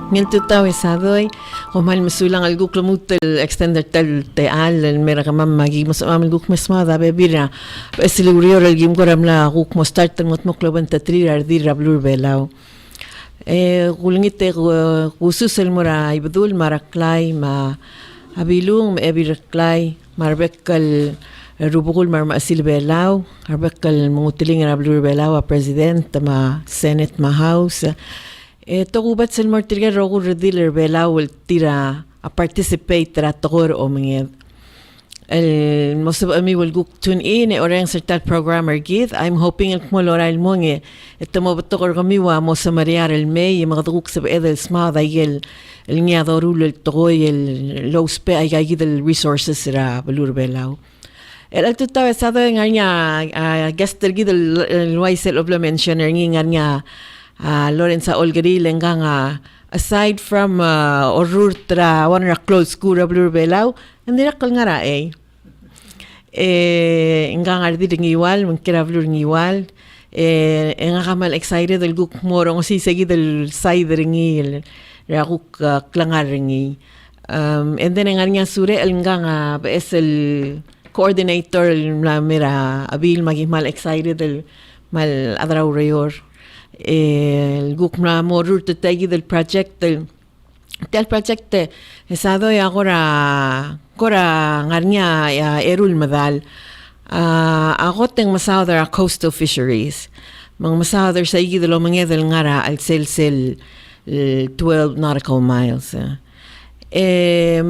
Ngel tawe sadoy, kumal masulang al guk lumut extender tel teal mera kamam magi mas amel guk mesma da bebira. Esilurior al gim koram la guk mo start mot mokloban tatrir ardir rablur belau. Gulngite gusus el mora ibdul maraklay ma abilung ebiraklay marbekal rubugul mar maasil belau arbekal mungutiling rablur belau a president ma senate ma house. Togubat sa martirga rogo rediler belau el tira a participate tra togor o minged. El mosab ami will go tune in orang serta programmer gid. I'm hoping el kmolora el monge. Ito mo batokor kami wa mo sa mariar el may mga duguk sa edel sma da el niya dorul el togoy el low spe ay gid el resources ra balur belau. El alto tawe sa do nga guest gid el waisel obla mentioner nga Lorenza Olgari lengang aside from orurtra wanra close school blur belau hindi rakal nga ra ingang ardi ngiwal mungkira blur ngiwal nga kamal excited el guk morong si segi del side ringi rakuk klangar ringi and then nga sure el nga es el coordinator la mera abil magimal excited el mal adraw rayor el gukna morur te tegi del project del project esado y agora ngarnya erul madal agoteng masawder coastal fisheries mang masawder sa igi del mangedel ngara al sel 12 nautical miles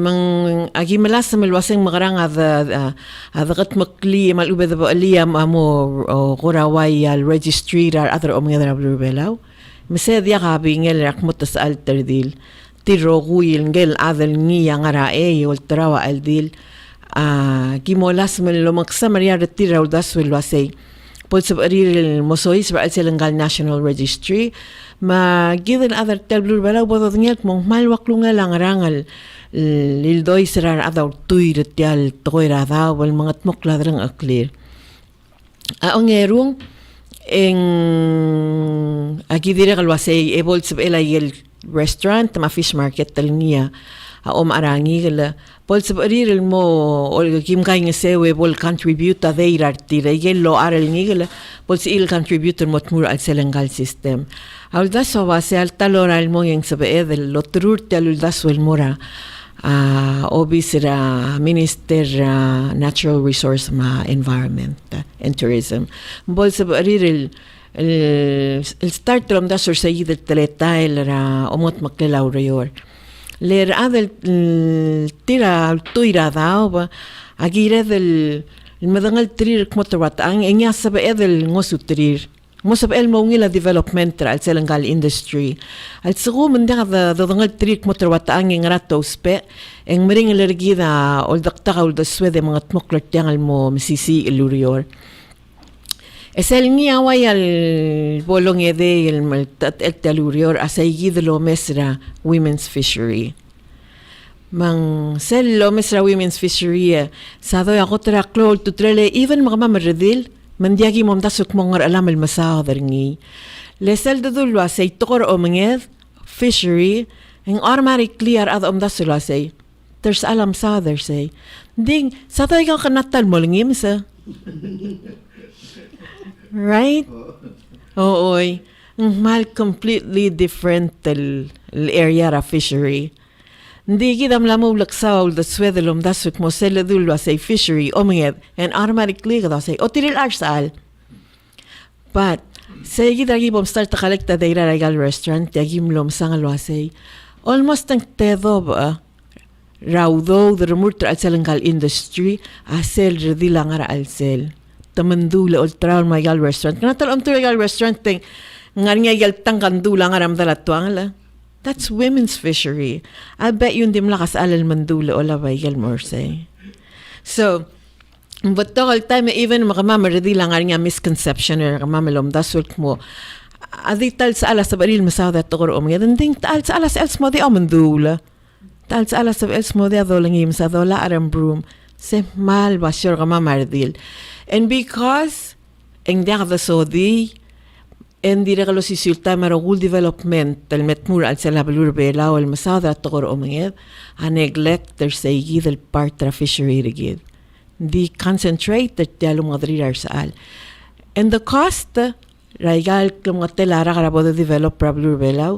mang agi malas melwaseng magarang adagat makli mal ubed ba aliyam amo goraway al registry ar other omngedra blue belau mesed ya gabi ngel rakmot sa alter dil tiro guil ngel adel niya ngara ol trawa al dil gimolas mel lo maksamaria de tira das welwasay pol sa arir mosois ba al selengal national registry ma given other tabler balaw bodo ngelt mong malwaklunga lang rangal lildoy sirar adaw tuyr tial toira daw wal mga tmokladrang aklir ang erung en agi dire kalwasay ebol sa elay el restaurant ma fish market tal niya arangi gala pol sa arir mo ol kim kay nga sewe bol contribute a they artira yelo aral ngigala pol sa il contributor motmur al selengal system Aldas was al talor al moyeng sabe del lotrur taluldas wel mora obisira minister natural resource ma environment and tourism bol sabe arir el start rom da sur sayid el teleta el ra omot maklelaw rayor ler adel tira tuira daw agire del madangal trir kmotawat ang enya sabe edel ngosutrir Mosab el mongila development al selengal industry. Al sego menda da dangal trik motorwata ang rato spe eng mering alergida ol dakta ol da swede mga tmoklat yang mo misisi ilurior. Esel ni away al bolong ede el maltat el talurior asay lo mesra women's fishery. Mang sel lo mesra women's fishery sa do ako tra klol tutrele even mga mamaredil Mandiagi mom dasuk mongar alam el masader ngi. Lesel dadulwa say tokor o manged fishery ang automatically ar ad dasula say. There's alam sader say. Ding sa tay ka kanatal mo ngim sa. Right? Ooy. Mal completely different el area ra fishery. Hindi gidam lamo laksaw da swedel dasuk mo sel dulwa say fishery o manged and automatically kada say o tiril arsal. But say gidagi bom start collect da ira regal restaurant yagim lom sangalwa say almost ang tedo ba raudo the remote al selengal industry asel redila ngara al sel tamandula ultra magal restaurant kana tal regal restaurant ting ngarnya yal tangkandula ngaram dalatwang la. That's women's fishery. I bet yun dim lakas alal mandula o labay morsay. So, but all time even makamamaradhi lang nga misconception or makamamalam dasult mo. Adi tal sa alas sa baril masaw da tokor o mga ding tal sa alas els mo di o mandula. Tal sa alas sa els mo di ado lang im sa do la aram broom. Se mal basyor kamamaradhil. And because ang diya ka so di en dire lo sisulta marogul development el metmur al sela belur bela o el masada togor omenged a neglect der seigi del partra fishery rigid di concentrate der dialo madrid arsal and the cost raigal klumotel ara garabo de develop belur bela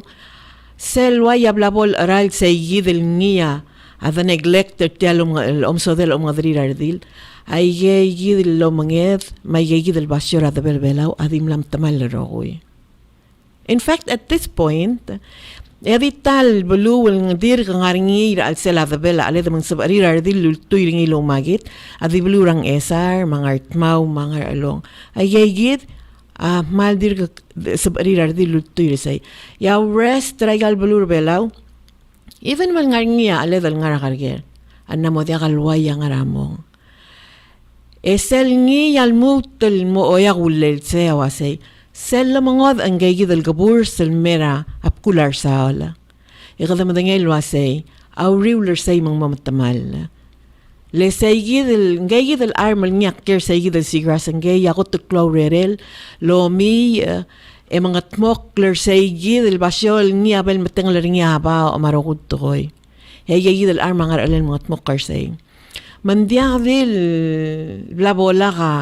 selwa yablabol aral seigi del nia a the neglect der dialo el omso del madrid ardil ay yegi del omenged may yegi del bashora de belbela adim lam tamal rogoy. In fact, at this point, edital bulu ng dir ngaringi al sela de bela ale de sabarir ardil lultoy ringi magit adi bulu rang esar mga artmaw mga along ay yegid mal dir sabarir ardil lultoy resay ya rest traigal bulu belaw even mal ngaringi ale dal ngaragarger anna mo dia galwaya ngaramong esel ngi al mutel mo oya gulel se awasay sel mangod ang gaygi del gabur sel mera apkular saala. Ikada madangay wasay awriwler say mang mamatamal. Le saygi del gaygi del armal nyak ker saygi del sigras ang gay yakot tuklaw rerel lo mi e mga tmokler saygi del basyol ni abel matengler ni aba o marokut toy. Hey gaygi del armal ngar alen mga tmokkar say. Mandiang del blabola ka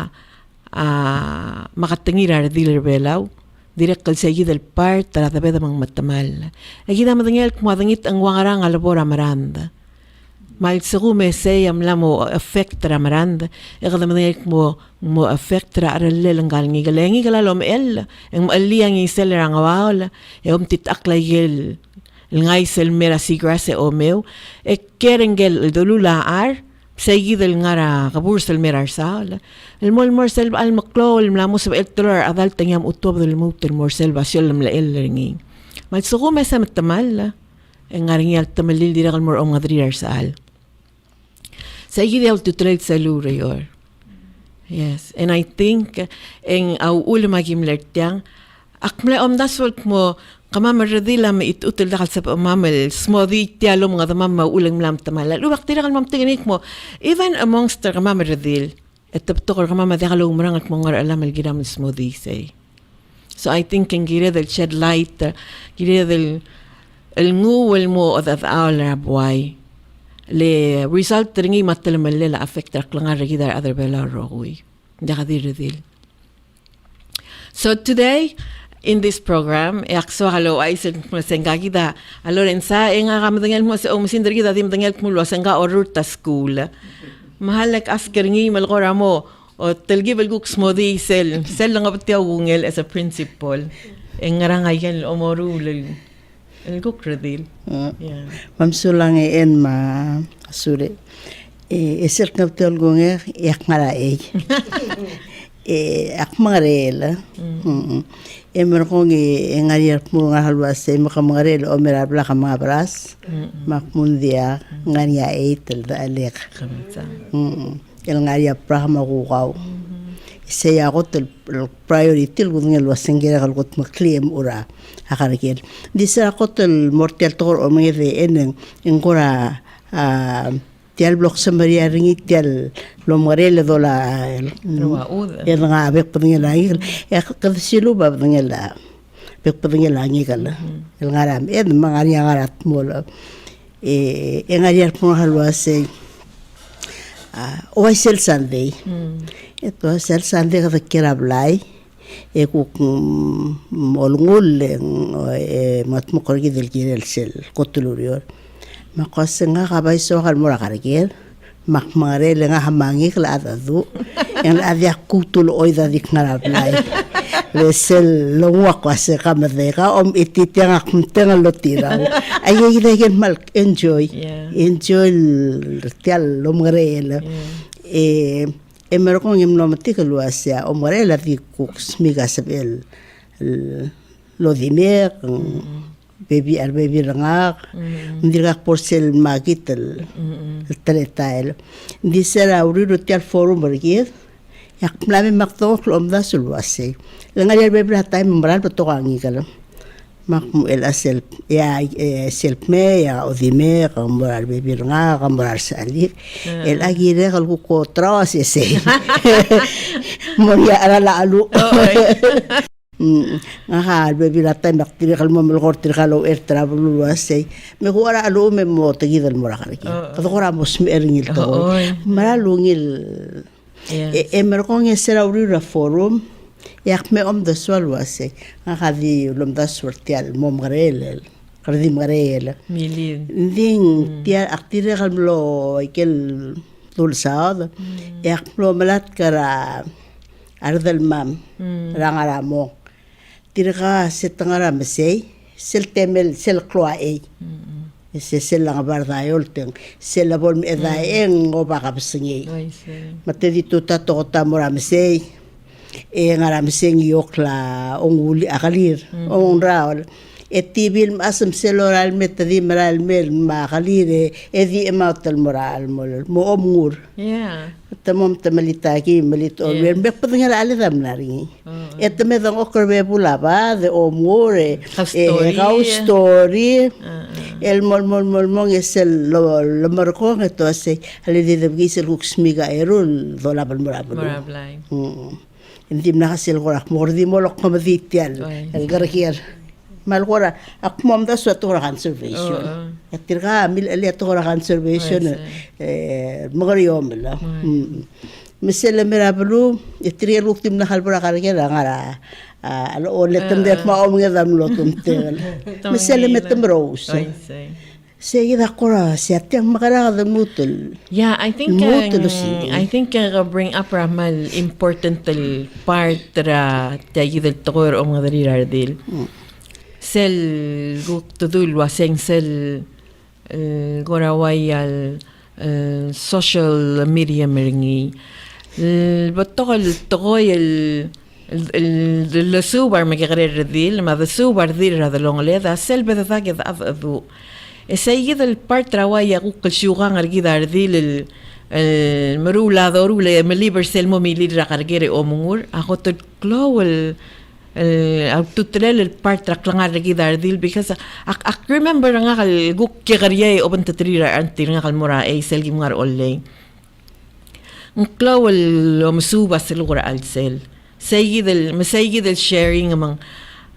makatangirar diler belaw direk kalsegi del part tara tabe damang matamal agida madangel kumadangit ang wangarang alabora maranda mal segume say amlamo affect tra maranda agada madangel mo affect tra aralel ang galingi galengi galalom el ang maaliang isel rang awal e titaklayel ngay sel mera sigrase o meu e kerengel dolular seguido el ngara kabur sel merarsal el mol morsel al maklo el mlamos el tolar adal tanyam utob del mut el morsel basol el ringi mal sugo mesa matamal en ngaringi al tamalil dira al mor ngadri arsal seguido el tutrel salure yor yes and I think en au ulma gimlertiang akmle daswalt mo kama maradila ma itutul dakal sa mamel smoothie tialo mga damama ulang mlam tamala luwak tira kal mamtiganik mo even amongst the kama maradil et taptokor kama madakalo umrang at mongar alam el giram smoothie say so I think en gira del shed light gira del el ngu el mo of our boy le result ringi matalmalle la affect raklangar gidar other bela rogui dakadir. So today in this program, akso halo ay sen sengagida alorensa nga kamadangel mo sa umusindrigida dim dangel mo lo senga orurta school. Mahalak askerngi malgora mo o telgibel guk smoothie sel lang abtiaw gungel as a principal. Engarangayan omorul el guk redil. Yeah. Mamsulang en ma sure. Esel kaptiaw gungel yak ngarai. Akmarela. Emerkong ngarier mo nga halwase makamarel o merabla ka mga bras makmundia ngania eitel da alek el ngaria pra makukaw saya ko tel priority l ngel wasengera kalgot makliem ura akarikil disa ko tel mortel tor o mga eneng ngora tial blok samaria ringi tial lo morele dola el nga bek pengela el kadsilu ba pengela bek pengela ngikala el ngaram ed mangari ngarat molo engariar po halwase o sel sunday eto sel sunday ka kirablay kuk molngul matmukorgi del girel sel kotulurior makos nga kabay so kal mura karigel makmare le nga hamangi kla adu en adia kutul oida dik ngarablay le sel longwa kwase kamadeka ititya kuntenga lotira ayi gen mal enjoy tial lomgrel emerkong imno matika luasia omrela di cooks migasabel lodimer baby rangak ndirgak porcel magitel teletail disera uriru tial forum bergir yak plame makto klomda sulwase langalir baby hatay membral petokangi kala makmu el asel ya selpme ya odime kambar baby rangak kambar salik el agire kalku ko trawas ese moria ala alu Nga ka, bebila tayo, maktirikal mo, malkortirikal o travel luwasay. May kuwara alo, may mo, tagidal mo rakariki. Kato kura mo, smeringil to. Maralungil. Meron kong yung siraurira forum, yak me the swalwasay. Nga ka di ulomdas wartial, mo magarelel. Kardi magarelel. Milin. Hindi, aktirikal mo, ikel tulsad. Yak mo malat kara, ardal mam, rangara mo. Tiraka setangara mesay sel temel sel kloae sel lang bardayol teng sel labol me daeng o baka besengi mate di tuta to tamura mesay ngara meseng yokla onguli akalir ong raol tibil masam seloral metadi maral mel makalir di emautal moral mo omngur tamam tamalita ki malit o wer mek patingal alidam nari medang okor be bulaba de omure story el mol es el lo marco esto hace ale de gisel huxmiga erul dolabal morablay indim na hasil gorak mordi molok komaditial el garkier malgora akmom da suatu conservation yatirga mil ali to conservation magariom la misel merablu itri luktim na halbura kargera ngara alo oletem det ma om ngedam lotum tel misel metem rose Sige kora siya makara da mutul. Yeah, I think bring up ramal important part ra tayo del tokor o mga dal sel tudul waseng sel goraway social media meringi batokal tokoy el subar magigreer dil ma the subar dil ra dalong leda sel bedagad adu esayid el part rawaya kukal syugang argidar dil el marula dorule meliber sel mo milir ra kargere o mungur ako to glowal tutrel el part raklangar gidar dil because I remember nga kal guk kigarye oban tatrira antir nga kal mura sel gimngar olle nklawal omsuba sel gura al sel sayid el sharing among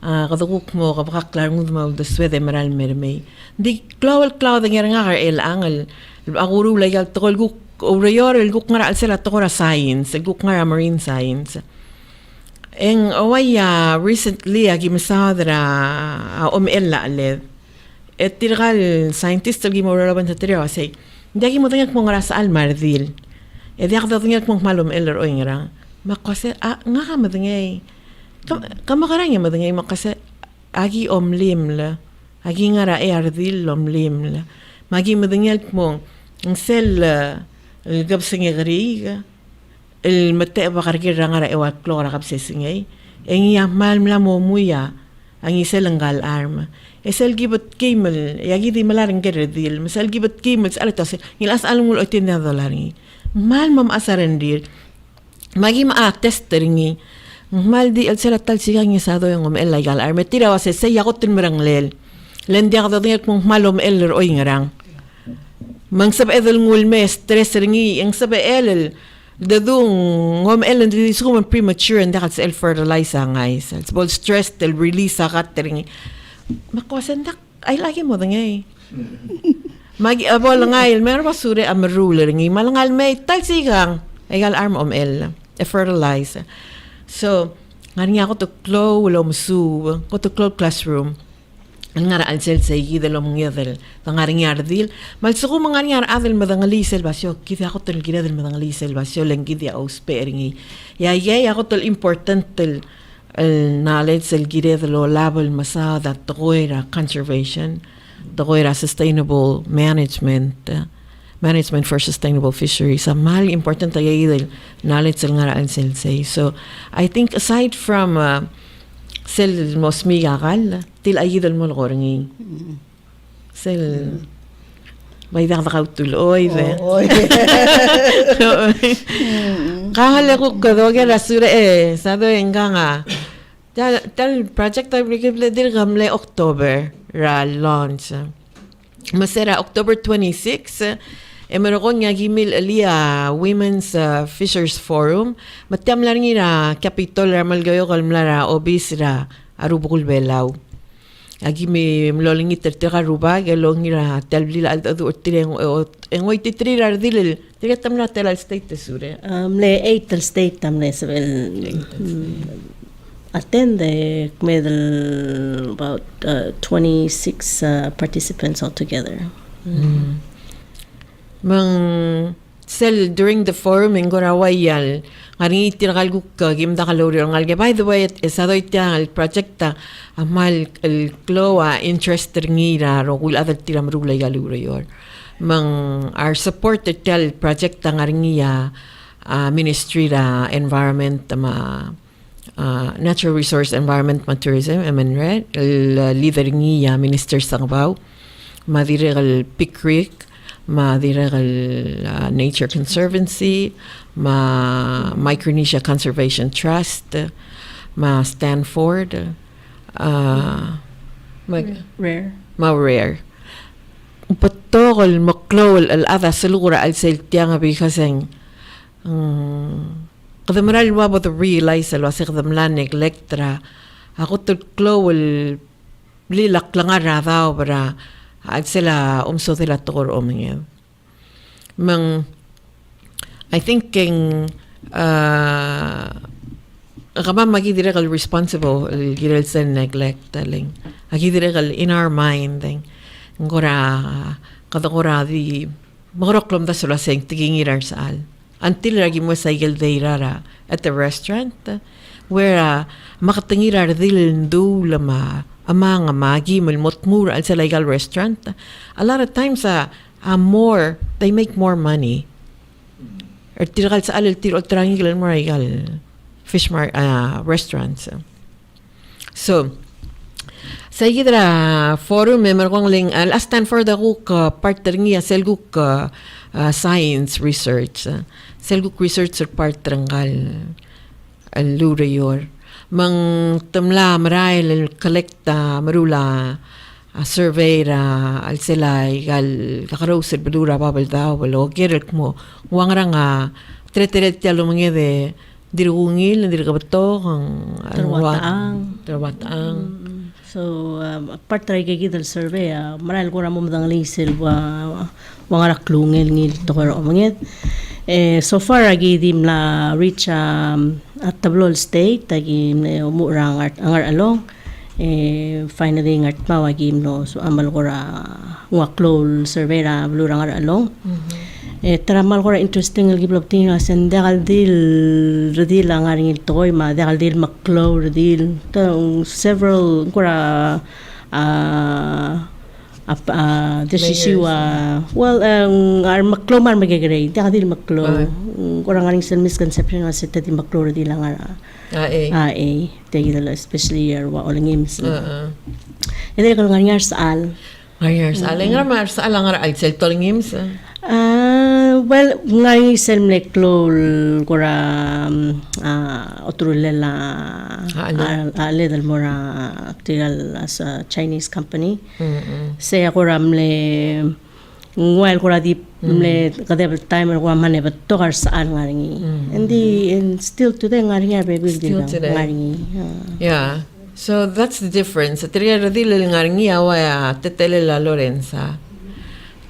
kaduguk mo kapaklar ngud mo the swede maral mermay di klawal nga kar el angal aguru layal tokol guk orayor el guk ngara al sel atokora science el guk ngara marine science en awaya recently gimasadra ella aled etirgal scientist gimora laban tatrio say dagi mo tangak mong ras al mardil yak tangak mong malum eller oingra makase nga ka madangay kamakaranya madangay makase agi omlim la agi ngara ardil omlim la magi madangay mong sel gabsing gariga el mate bakargir rangara ewa klora kapsesingay engi mal mla momuya ang isel anggal arma esel gibot kimel yagi di malaring geredil mesel gibot kimel alatos ilas alungul $80 mal mam asarendir magi ma testeringi mal di el sela tal sigang isado yung el legal arma tira wase se yagotin merang lel lendia kadadingat mong malom eller oingarang mang sab edel ngul me stress ringi ang sab el dadung ellen di suman premature and dakal sa fertilize ngay it's bol stress del release akat tering makwasan dak ay lagi mo dangay magi abol ngay meron basure am ruler ngi malangal may tal sigang egal arm el fertilize so ngani ako to glow wala musu ko to glow classroom ang ngara ansel sa igidal om ngedel tangaring yardil malsuko mangaring adel madangali selbasyo kiti ako tel gidel madangali selbasyo lengidi aus peringi ya ako tel important tel knowledge sel gidel lo label masada toira conservation toira sustainable management for sustainable fisheries mal important ay knowledge sel ngara ansel say so I think aside from sel mosmi akal til ayidal mo lorngi sel may dakakaw tuloy kahale ko kadoge rasura sado enga tal project ay bigla gamle October ra launch masera October 26 meron ko nga gimil alia Women's Fishers Forum. Matiam lang nga kapitol ramal gayo kalmlara obis ra arubukul belaw. Agi mi mlolingi tertera ruba galong nga talblila adu tireng engoy titri ardil tiga tamla tel state tesure. Le 8 state tamne sevel attend the medal about 26 participants altogether. Mang sel during the forum en gorawayal ngari tiragal guk gimda kalori ngal by the way esado itiang projecta amal el kloa interest ngira ro will other tiram rulay galuro yor mang our support tel projecta ngaringia ministry ra environment natural resource environment and tourism MNRED el leader ngia minister Sangbao madire el Pick Creek madire el Nature Conservancy Micronesia Conservation Trust Stanford rare patogol maklol al ada salura al seltianga bikaseng kadamaral wabo the realize lo asik damlan neglectra ako to klol lilak lang daw para at sila de la tor omingel mang I think king kama magidiregal responsible giral sa neglect taling agidiregal in our mind ding ngora kadakora di magoroklom da sula sing tigingirar saal until lagi mo sa igel deirara at the restaurant where makatingirar dil ndu lama amang magi mulmotmur al sa legal restaurant a lot of times more they make more money or tirakal sa alil tiro trangil mo legal fish restaurants so sa igidra forum member kong ling Stanford ako partner niya selguk science research selguk research part tranggal al lurayor mang tamla maray kolekta marula survey ra al sila igal kakaroser bedura babal daw walo gerek mo wangrang treteret talo mangede dirungil dirgabato ang terwataang so part try gigidal survey maral ko ramo madang lisel wangara klungel ngil to ko manged so far agidim la reach at tablol state agim umurang angar along finally ngat mawagim no so amal ko ra waklol survey ra blurang angar along taramal ko ra interesting giblog tinga sendagal dil redil angaring toy ma dagal dil maklo redil several ko ra this issue well ar maklo man magagray dagal dil maklo ko ra ngaring misconception sa tati maklo redil angar tigil especially wa olingims ede ko ngaring saal nga mar saal angar al sel tolingims well, ngayon isang leklol kora oturulela aledal mora tigal as a Chinese company. Saya kora mle while kora di mle kadebel timer kora mane batokar saan ngaringi. And still today ngaringi baby ngaringi. Yeah. So that's the difference. Triya radil ngaringi awa tetele la Lorenza.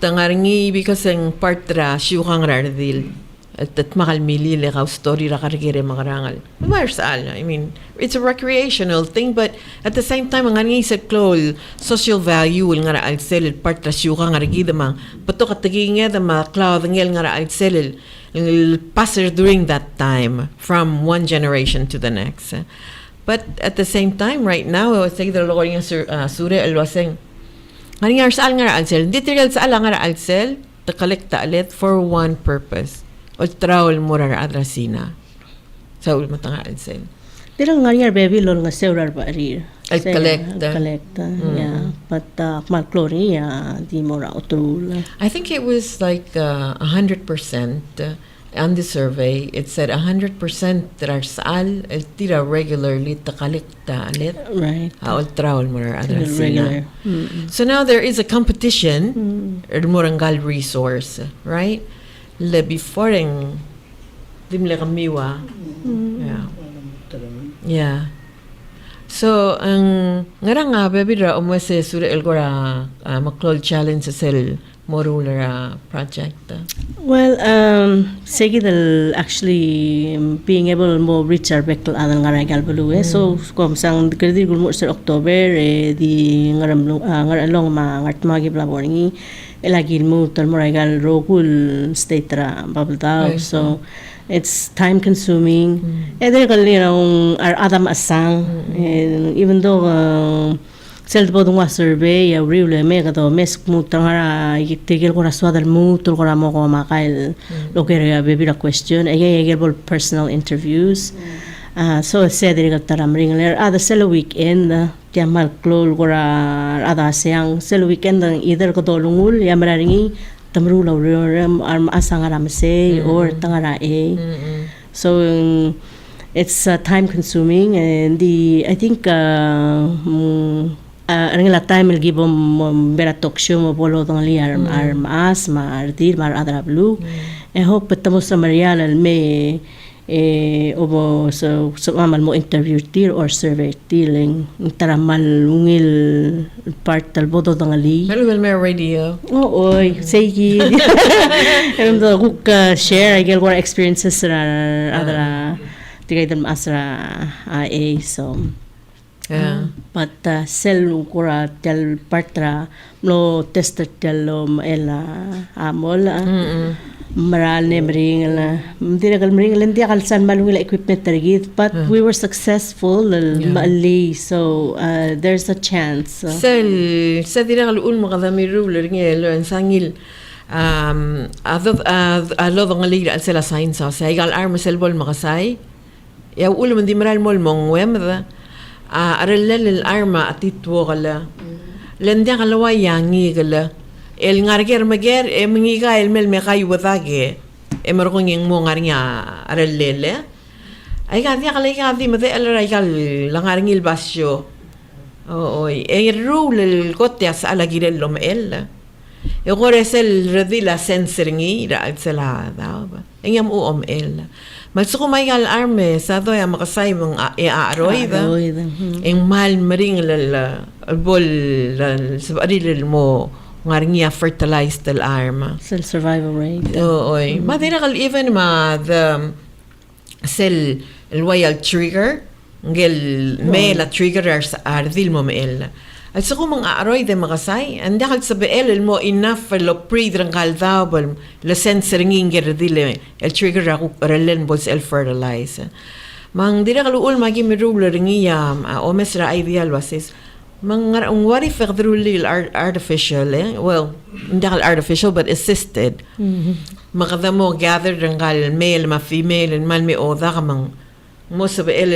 Tangaringi because ang partra siyukang rardil at makal mili le kaw story ra karigere magarangal. Marsal, I mean, it's a recreational thing, but at the same time ang ngaringi sa klol social value nga ra alsel partra siyukang ragida mang pato kataging da ma cloud ngel nga ra alsel passer during that time from one generation to the next. But at the same time right now I think the Lord sure alwaseng ngaring arsal nga alsel hindi tigal sa ala nga alsel to collect alit for one purpose o travel mura adrasina sa ulma nga alsel pero ngaring baby lol nga seurar ba rir al collect yeah but malcloria di mora otul I think it was like 100% on the survey, it said 100% rarsal el tira regularly takalikta alit Right. ultraol mura Regular. adrasina. So now there is a competition Morangal resource, right? Le beforeng dimle kamiwa. Yeah. Yeah. So ang ngarang bebira umwese sura elgora maklol challenge sel modular project. Well, Segidal actually being able more reach our vector adan ngaray galbalu so kom sang kredi gulmo sa October di ngaralong ngat magi blaboringi elagil mo tal moragal rogul state ra babaldao so it's time consuming and then our adam asang and even though sel bo dungwa survey ya really mega do mes mutangara yitigil ko raswa dal mutul ko ramo ko makail lo que ya baby la question ay personal interviews so said ring taramring ler ada sel weekend yamal klol ko ra ada siang sel weekend either ko dolungul ya mararingi tamru lo arm asangara mase or tangara so it's time consuming and I think ang la time il gibo bera talk show mo bolo dong li arm as ma ardir mar adra blue I hope tamo sa Marial me obo so amal mo interview tir or survey tiling taramal ungil part tal bodo dong li Hello, May Radio. oy say gi and the hook share I get more experiences ra adra tigay dal asra a so Yeah. But sel kura tel partra no tester tel ela amol maral ne bring la mdira kal bring la ndia kal san malung la equipment targit but we were successful mali so there's a chance Sa dira kal ul magadami ruler ngelo en sangil alo dong ali al sela science sa igal arm sel bol makasay ya ul man di maral mol mong wemda aralal arma atitwo gala lendya galawa yangi gala el ngarger mager mengiga el mel mekay wadage emerkong yung mo ngarnya aralele ay gadi gadi made el raigal langarngil basyo oy rule el kotyas alagirel lom el Egores el redila senseringi ra sela daw ba engam el Malsuko may arme sa doya makasay mong aroy ba eng mal maring bol sa aril mo ngaringia fertilized el arma cell survival rate oy madira kal even ma the cell el royal trigger ngel me la trigger sa ardil mo el At sa kung mga aroy de makasay, anda kal sa BL mo enough lo pre-drang kaldabal la sensing ingerdile el trigger ako relen bols el fertilize. Mang dira kaluul magi mirulo ringiyam o mesra ideal basis. Mang what if el artificial well, hindi kal artificial but assisted. Makadamo gather rangkal male ma female and mal me oda kamang most of el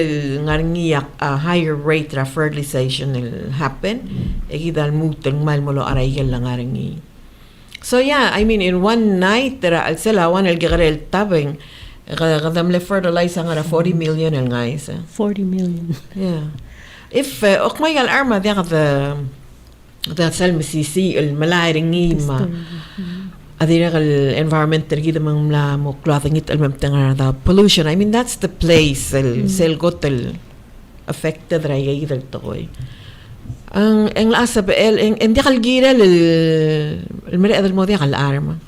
ngarngiyak higher rate of fertilization will happen egidal muteng mal molo araygal langarangi so yeah I mean in one night tera al sela wan el gagrel tabeng gadam le fertilize ngara 40 million el guys 40 million yeah if okmay al arma dia the sel misisi el malairingi ma adira kal environment tergida mang la mo clothing it almem tanga da pollution I mean that's the place el sel gotel affected raya idal toy ang asa el en dia kal gira el mere adal mo dia kal arma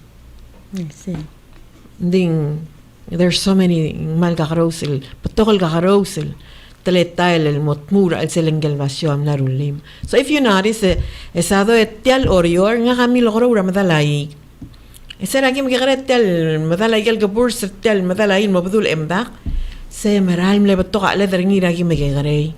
ding there's so many mal gakarosel patokal gakarosel taletay el motmura al selengel vasyon na rulim so if you notice esado etial orior nga kami logro madalay Isara kim kagaret tel madalay gal gabur tel madalay mabdul emdak se maral mle batok ala dringira kim kagaray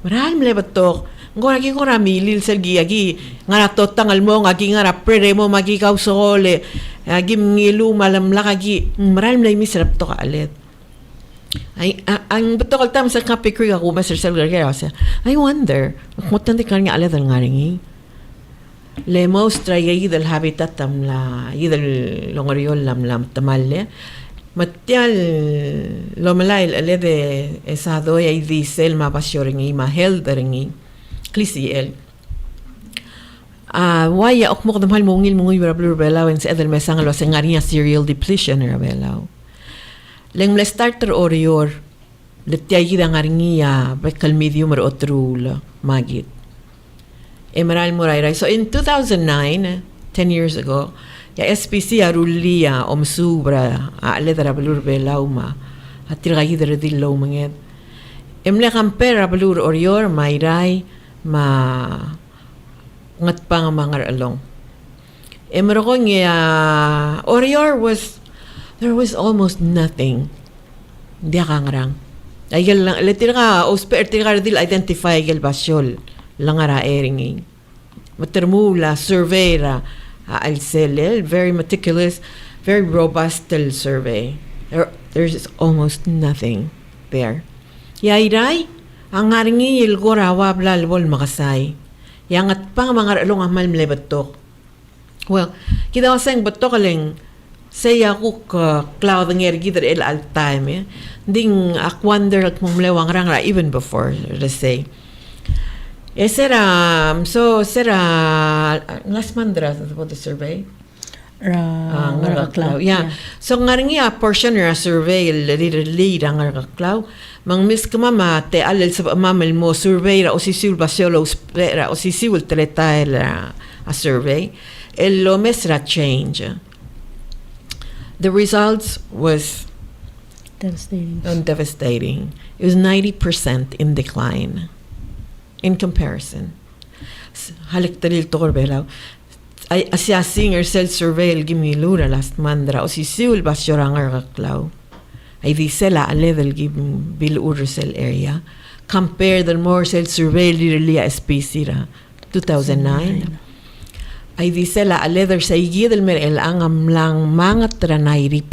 maral mle batok ngora ki ngora milil selgi agi ngara totangal mo ngagi ngara prere mo magi kausole agi ngilu malam lagi maral mle misrap to alet ay ang batok tam sa kapikri ako master selgar kaya I wonder mutan de kanya ala dal ngaringi le mostra yidel habitat tamla yidel longoriol lam tamalle Matial lomalay alede esado ay diesel mapasyoringi maheldaringi klisiel. Waya okmok damhal mungil mungil rablur belaw en sa edel mesang lo sengaria serial depletion rabelaw. Leng mle starter orior letiay gida ngaringia bekal medium or otrul magit. Emerald Moraira. So in 2009, 10 years ago, ya SPC arulia omsubra aleda rablur belauma atiragi dil manget. Emle kamper rablur orior mairay ma ngat pang mga along. Emerong orior there was almost nothing. Dia kangrang. Ayel lang letira osper tira dil identify gel basyol. Langara eringi. Matermula, surveyra, al-selel, very meticulous, very robust survey. There's almost nothing there. Yairay, ang ngaringi ilgora wabla albol makasay. Yang at pang mga along amal mlebatok. Well, kita wasang batok aling saya kuk cloud ng ergidar el al time. Ding akwander at mong mlewang rangra even before, let's say. Será last mandra about the survey. Yeah. So ngaringi a portion a survey lead ang arkaklaw. Mang mis kamama te alel sa mamel mo survey ra o sisul basiolo spera o sisul teleta a survey. El lo mesra change. The results was devastating. It was 90% in decline. In comparison, halik talil to korbelaw. Ay asya singer self-survey gimilura last mandra o si siul basyorangar kaklaw. Ay di sela a level gim bilur sel area. Compare the more self-survey lilia SPC ra 2009. Ay di sela a leather sa igidel mer el angam lang mga 90%.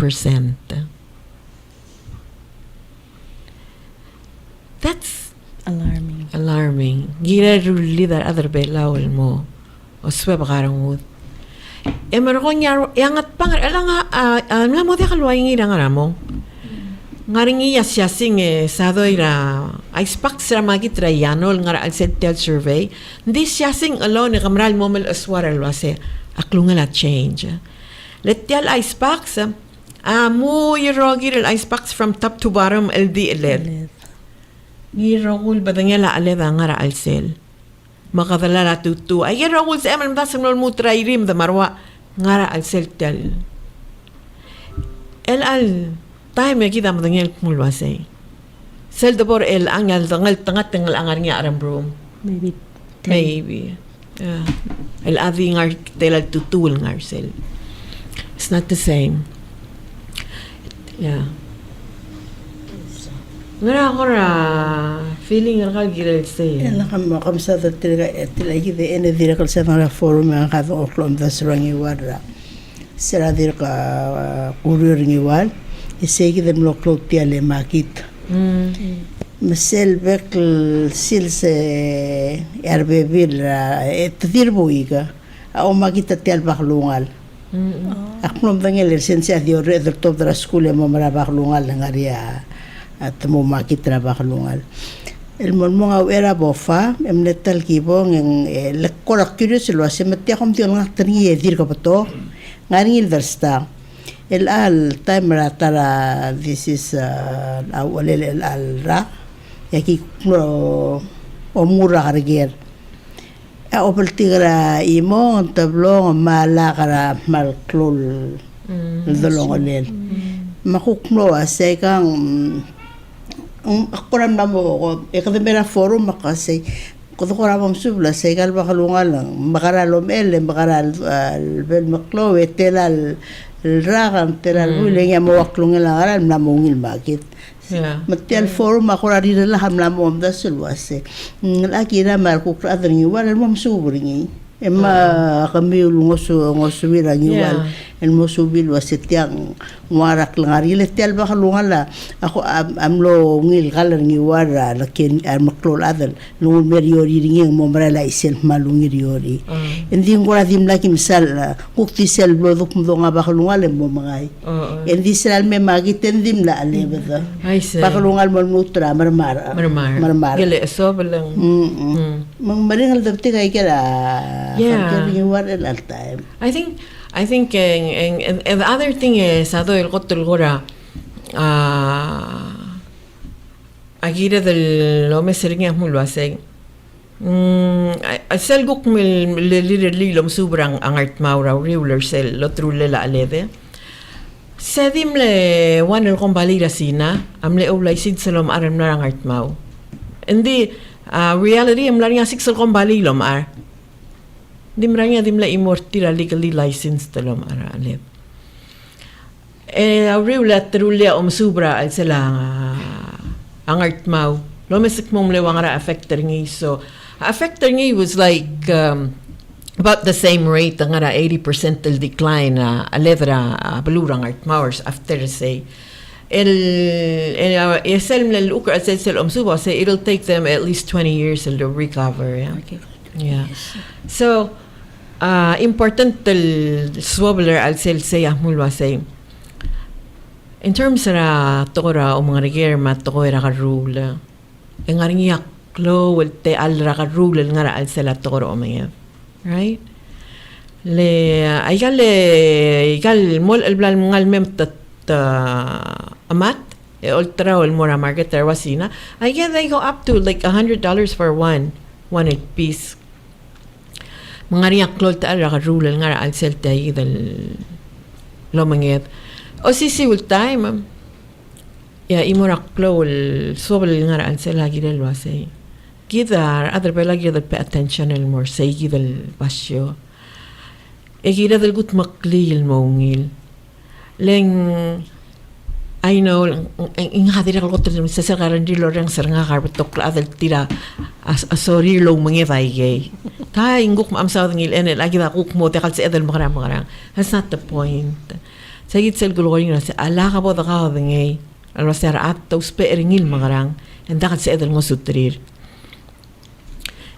That's alarming. Gira ruli dar other belaw mo. O sweb karangud. Meron ko niya yang at pang alang nga mo di kalway ngi lang aramo. Ngaringi siya sing sado ira expect sa magitra yanol nga al sentel survey. Hindi siya sing alone kamral mo mel aswara lwase aklungal at change. Letial ice packs mo yirogir ice packs from top to bottom LD. Girogul badangela aleda ngara alsel. Makadalala tutu. Ay girogul sa eman basam lol mutra irim da marwa ngara alsel tel. El al time kita madangel mulwasay. Sel dabor el angal dangal tangat tangal angar niya aram room. Maybe. El adi ngar telal tutul ngar sel. It's not the same. Yeah. Ngara kora feeling ngal giral say. Ela kam sa tila gide ene dira kal sa ngara forum ang ka oklom das rangi wara. Sera dira ka kurir ngi wal. Isegi dem loklo tiale makit. Masel bekl silse erbebil etirbuiga. O makita tial baklungal. Aklom dangel lisensia dio redor top dra skule mo mara baklungal ngaria. At mo makita baklungal. El monmonga era bofa emnetal kibong en le curious lo hace metia com tion ngaktrni dir ka pato ngari versta el al time ratara this is awal el al ra yaki o mura garger a opel tigra imo tablo mala kara malklul dolong olel makukno ase kang akuram na mo ko ekademera forum makasay kudo ko ramam subla segal bakalungal lang makaralom makaral bel maklo telal ragan telal uling ya mawaklungal lang aral namungil bakit matial forum akurari na laham lamom da sulwase lagi na markuk adring wala mom subringi Emma kami ngoso wira ngiwal en mosubil wasetiang warak langari letel ba kalungala ako amlo ngil kalar ngiwara lakin maklol adal nung meriori ringing mo marala isel malungiriori endi ngora dim laki misal kukti sel bloduk mo nga ba kalungala mo mangay endi sel me magiten dim la alebada ba kalungal mo mutra marmar gele so belang mang maringal dabti kay kala time. I think and the other thing is هذا القط الغرة أكيد هذا لو مسرني هم الواسع السل قوك من اللي لو مسوبران أنغرت ماورا وريولر سل لو ترول لا عليه ساديم ل وان القنبالي رسينا أملي أولا يصيد سلام أرم نار أنغرت ماو عندي reality أملاني أسيك سل قنبالي لهم أر dimranya dimla immortira legally licensed talom ara aleb awriwla trulia subra al sala angart mau lo mesik mong le wangara affector ngi so affector ngi was like about the same rate ngara 80% del decline alevra balurang art mowers after say el من الأوكر أساس الأمسوبة say it'll take them at least 20 years to recover yeah so important the swobbler al sel say mulwa say in terms ra tora o mga reger mat to era ka rule engaringiak klo wel te al ra ka rule ngara al sel tora o mga right le aygal mol el blan ngal mem tat amat ultra or more marketer wasina I guess they go up to like $100 for one piece mga riyak klol ta ara ka rule nga al sel tay dal lo mangyet o sisi ul time ya imorak klol sobel nga al sel lagi del wasay gidar other bela gidar pay attention el more say gidal basyo e gidar del gut makli el mongil leng I know in hadir ako to sa sagaran di loreng seranga karbetok la adal tira sorry lo mga vaygay ka inguk am sa ngil enel agi da kuk mo te kalse edel magarang that's not the point sagit sel gulgoring na sa ala ka bo da ka ngay alwa ser at to speringil magarang and da kalse edel mo sutrir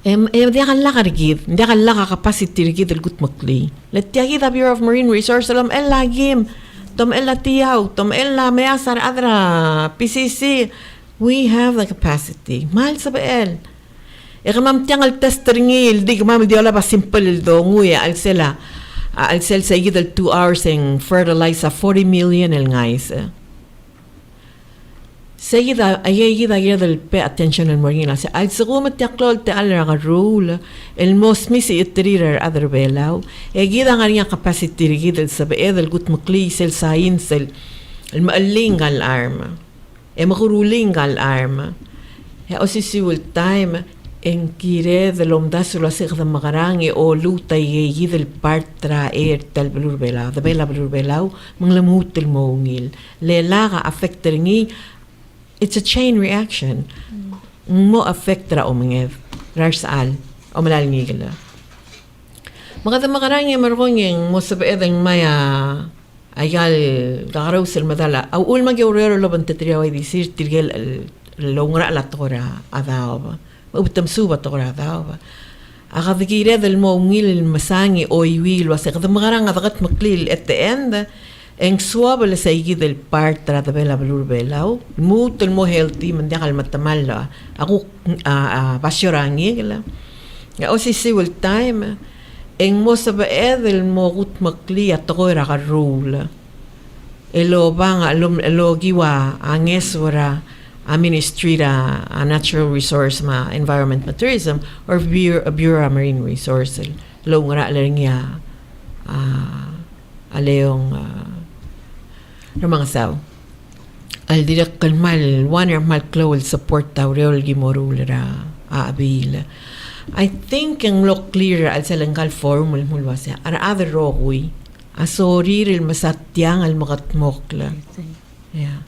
di kan lakargid di kan laka capacity rigid el gut makli let yagi da Bureau of Marine Resources alam el lagim Tom ella tiyaw, tom ella mayasar adra PCC. We have the capacity. Mahal sa bael. Ikamam tiyang al tester ngil, di kamam di wala ba simple do nguya al sela. Al sel sa igid al 2 hours ng fertilizer 40 million el ngais. Sa igid al pay attention al moringila. Sa al segumat tiyaklol te al raga rule. El most misi itrirer adar belaw. Igid ang nga capacity rigid al sa bael gut makli sel sayin sel el maaling al arm. Makuruling al arm. O sisiwil time en kire de lomdas lo asig de magarang o luta y del partra tal belur belaw. De bela belur belaw manglamut el mongil. Le laga affecter ngi. It's a chain reaction. Mo affect ra o mga rarsal o malalingigil. Mga makarang yung marong yung mo sabaedang maya ayal garaw sel madala. Au ul magyawrero lo bantetriyaw ay disir tirgel lo ngra la tora adaw ba. Mabutam suba tora adaw ba. Akadikire del mo ngil masangi o iwil wasik. The makarang adagat maklil at the end en suabel sa igid del part tra de bela belur belaw mutul mo healthy man dia kal matamal ako basyorangi gala ya o si will time en mo sa baedel mo gut makli at ko ra ka rule elo bang elo giwa anges wara a ministry ra a natural resource ma environment and tourism or Bureau of Marine Resources lo ngara lang ya aleong mga saw al direct kalmal one or mal klowel support taw reol gimorulera aabil I think ang lo clear al salangkal formul mulwasa ara other rogoy asorir el masatyang al makatmokla yeah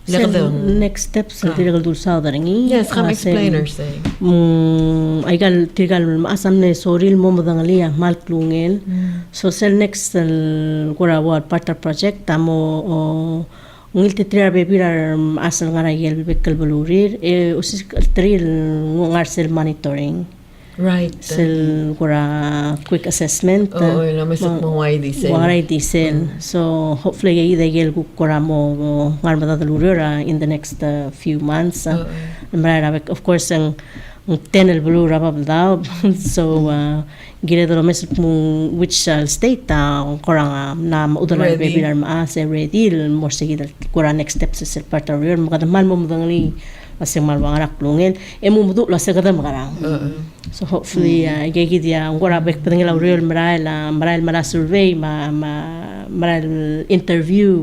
next steps sa tiragal dulsa daringi. Yes, come explainer say. Aigal tiragal maasam ne soril mo madangalia malklungel. So sel next kura wat part project tamo ngil titira bebirar asal ngarayel bekal balurir usis tril ngarsel monitoring. Right. Sel kura quick assessment. Oo, namasok mo why diesel. Why diesel. So hopefully ida gel kura mo ngar madadalurira in the next few months. Of course ang tenel balura pa daw. So ginadalo mes mo which state kura na maudalan bebilar maase ready more seguida kura next steps sa partarir makadamal mo mudangali asing malwang anak lungel mudu la sa kadam karang. So hopefully gigi dia ngora bek patangila real maral mara survey maral interview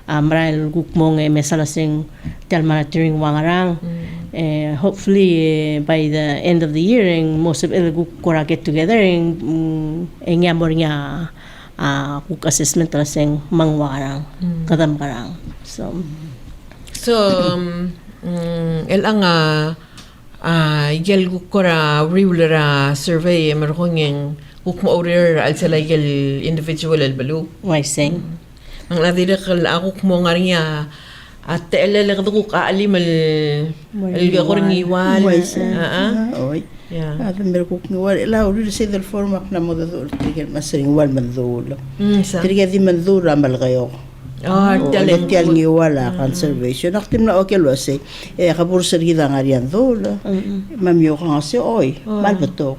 maral gukmong mesala sing tel monitoring wangarang. Hopefully by the end of the year most of el gukora get together nga mornya kuk assessment la sing mangwarang kadam karang. So el anga yel gukora regular survey merhongeng gukmo order al sala yel individual el balu Why saying? ang nadira kal ako mo ngariya at elele guk alim el gakoring iwal Oy. yeah هذا مركوك نوال لا أريد سيد الفورم أحنا مذول ترجع مثلا نوال منذول ترجع ذي منذول عمل غيور تيال نيوالا conservation نختم لا أكل وسي خبر سرقي ذا عريان ذول ما ميوقع سي أوي ما بتوق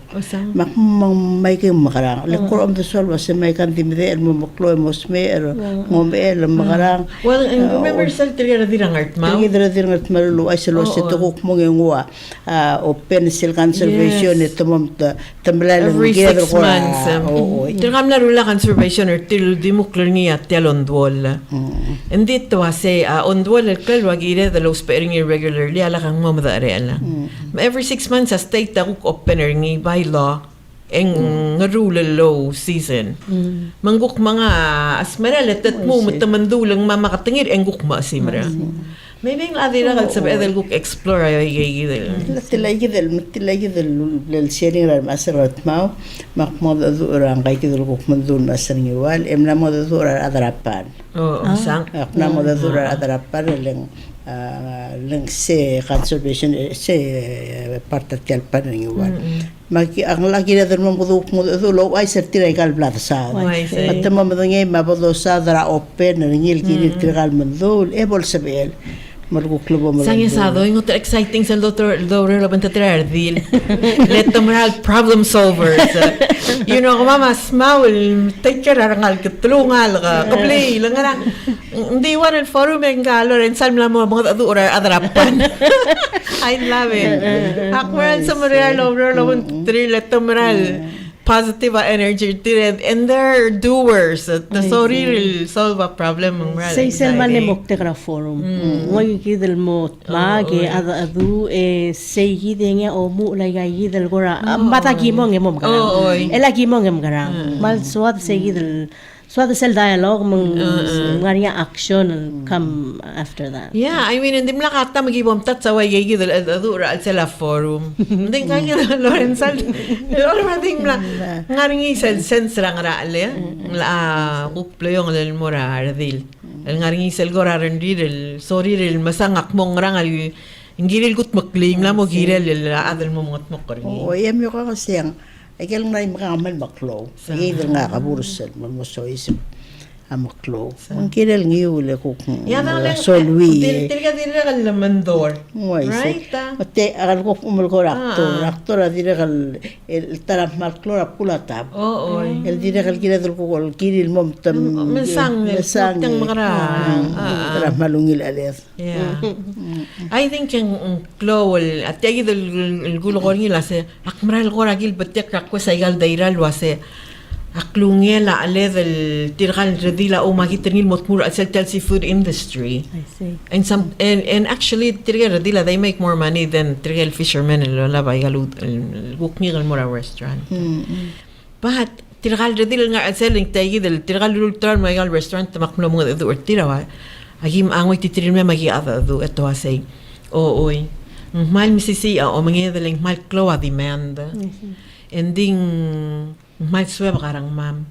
ما يكون مغران لكل أم تسول وسي ما يكون ذي مذي المقلوي مسمير ممير المغران well remember sal tiriya radira ngart ma tiriya radira ngart ma lo ay selo se tukuk mo ngwa open sil conservation ito mom tamlal every 6 months tirgam na rula conservation or til dimukler niya tialondwol Hindi to say ondwal el kalwa gire the low sparing irregularly ala kang mamadare ala. Every 6 months a state ta kuk opener ngi by law eng rule low season. Mangguk mga asmerala tatmo matamandulang mamakatangir eng gukma simra. Maybe ang adira kal sabi edel guk explore ay gigidel. tilagidel للشيرين المسرات ماو مقمود ذورا قايكدل guk mandun masring iwal emna mod ذورا adrapan. Sang. Na mod ذورا adrapan leng se conservation se parta tialpan iwal. Maki ang lagi na din mo dulo ay sertira ikal blatsa. At mo madangay mabodo sa dra open ngil kini tigal mandul ebol sabel. Sangin sa doon, yung exciting sa Dr. Laban Tatrar, let them have problem solvers. You know, mama, small, take care ng alkatlungal ka, kaplay, lang nga hindi waran forum yung galor, and saan lang mo mga adrapan. I love it. Akwaran sa Marial, Laban Tatrar, let them have positive energy and they're doers na sorry solve a problem ng moral say selman ne mokte kra forum ngoy kidel mo mage adu say gidenya o mu la gidel gora mata gimong emom gara ela gimong em gara mal swat say gidel swat sel dialogue mang ngariya action come after that. Yeah, I mean hindi mlakata magibom tat sa way gidel adu ra sela forum hindi kanya Lorenzal already ngaringi sense ra ngara ale la kuplo yung el mora ardil el ngaringi sel gora rendil sorry ril masangak mong rangal ingiril gut makling la mo girel la adal mo mot mokringi yam yo ka kasi ang ay kailang na yung makaman maklo gidel nga kaburusal mo so isip amaklo ang kiral ngiyule ko solwi tiriga kal mandor right mate akan ko umul ko raktor adire kal el taraf maklo rapulatab el dire kal kiradul ko kiril mom tam mesang tang makarang taraf malungil aler yeah I think yung klowol at yagi el gulo ko ngila se akmaral ko ragil batek rakko sa igal dairal wase aklungela level tirgal redila o makiternil motmur at sel seafood industry. I see. And actually tirgal redila they make more money than tirgal fishermen in la baygalud guknigal mora restaurant. But tirgal redila nga at selling tagi del tirgal ultral magal restaurant makmlo mo do tirawa Agim angoy titirin me magi adadu eto asay. Oy. Mal misisi o mangyadaling mal kloa demanda. Ending mal sweb karang mam.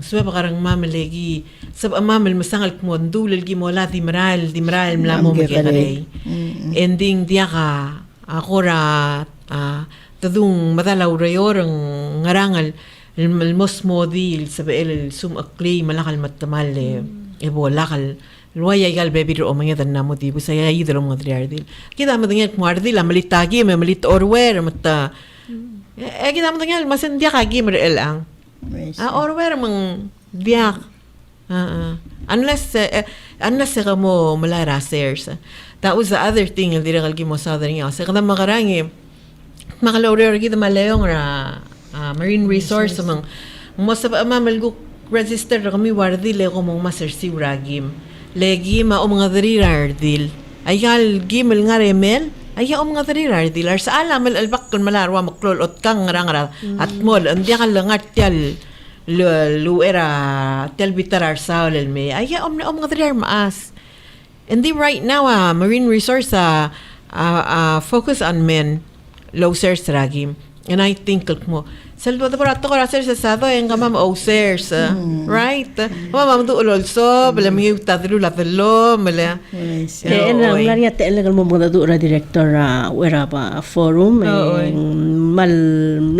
Sweb karang mam legi sab amam el masangal kmondul el gimola dimral mlamo magigare. Ending dia ka akora tadung madala urayor ang ngarangal el mosmodi sabe el sum akli malakal matamal ebo lakal Luaya gal bebi o mga dan namo di bu saya idro mga driardil. Kita mo dingel kmuardil malitagi me malit orwer mata. Kita mo dingel masen dia kagi mer ang. Orwer mang dia. Unless ka mo malara sers. That was the other thing el dira galgi mo sa daring sa kada makarangi. Makalorer kita malayong ra marine resource mang mo sa mamalgo register kami wardil ko mong master si ragim. Legi ma o mga darirardil. Ayal gimel nga remel. Aya o mga darirardil. Sa alam albak kung malarwa maklol ot kang ngarangara at mol. Andiya ka langat tiyal luera tiyal bitarar sa olel me. Aya o mga darirar maas. And then right now marine resource focus on men. Low sers ragim. And I think mo Saldo para to kora ser sasado en gamam osers, right? Mamam do also, bala mi utadru la velo, mala. En ngaria te legal mo mga dura director wera ba forum mal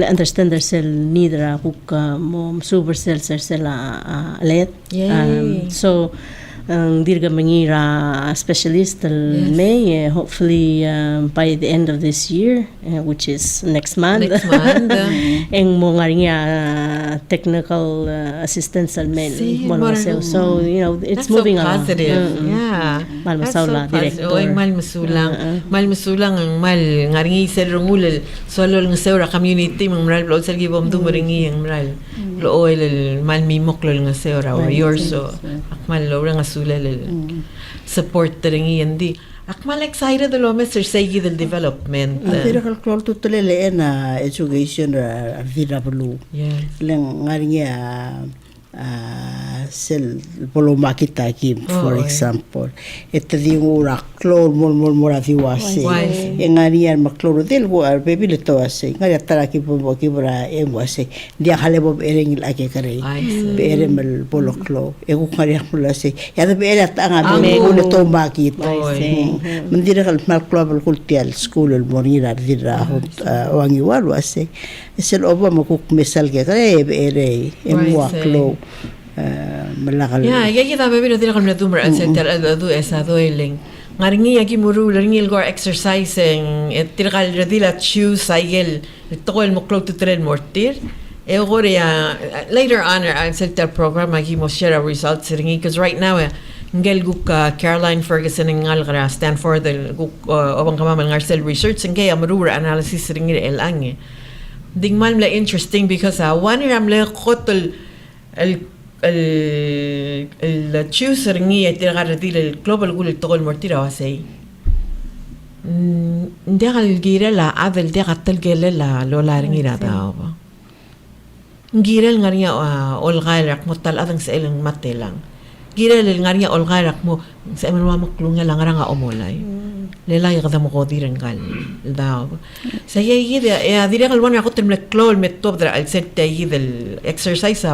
understander sel nidra kuk mo super sel let. So dirga mangira specialist May hopefully by the end of this year which is next month eng mo nga technical assistance al men so you know it's that's moving so positive. Yeah, mal masawla director mal masulang ang mal ngaringi sel rungul solo ng seura community mang maral blog sel gibom dumaringi ang maral lo oil mal mimok lo ng seura or yours so akmal lo nga support ringi hindi akmal excited lo Mr. Segi del development Tira kalkol tutulele na education vira blue lang ngaringi sel polo makita kim for example ito di ura klor mol aviwase ngaringi makloro del go baby leto ase ngari tara ki po kibra wase dia halebo erengil ake kare bere mel polo klo ego ngari akula se ya de bere tanga be leto makita mendira kal mal klobal kultial school el monira dira wangi walu ase sel oba makuk mesal ke kare bere klo malakal kita baby no tira kal natumra at center adu esa doiling ngaringi aki muru ringil gor exercising tira kal radila choose cycle tokol mo close to trail mortir goria later on ang center program aki mo share results ringi because right now ngel guk Caroline Ferguson ngal gra Stanford guk obang kamamal ngarcel research ngay amrura analysis ringi elang ding mal la interesting because one ram le khotol el choose ringi tira radil el global gul togol mortira wasay ndagal girela adel daga talgelela lola ringi da ba girel ngariya ol gairak mutal adang sa ilang matelang girel ngariya ol gairak mo sa emanwa maklunga lang nga omolay lelay kada mo ko dirang gal daw sa yida dire kal wan ako temle klol met top dra al set del exercise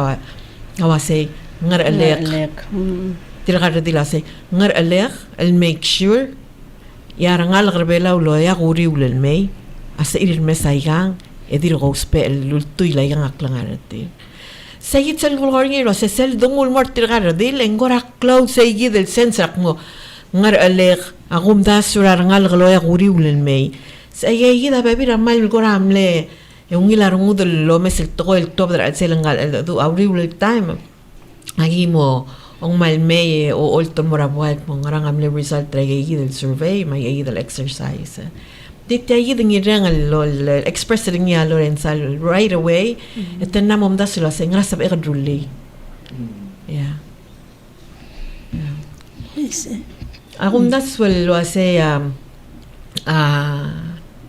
awase ngar alek tira ka dila say ngar alek al make sure yarangal garbela ulo ya guri ulel may asa irir mesaygang edir gospe lultoy layang aklangarati sayit sel gulgorngi lo sel dungul mort tira ka dil engora cloud sayid del sensak mo ngar alek agum da surangal glo ya guri ulel may sayid baby ramal goramle yung ilarong udol lo mesel toko el top dra selangal do awri ulel time agi mo ang malmay o olton morabuat mo ngarang amle result tragay del survey may del exercise dito ay yung irangal lo express rin niya lo rin sa right away ito na mo mda sila sa ngrasab ekadruli ako mda swal lo say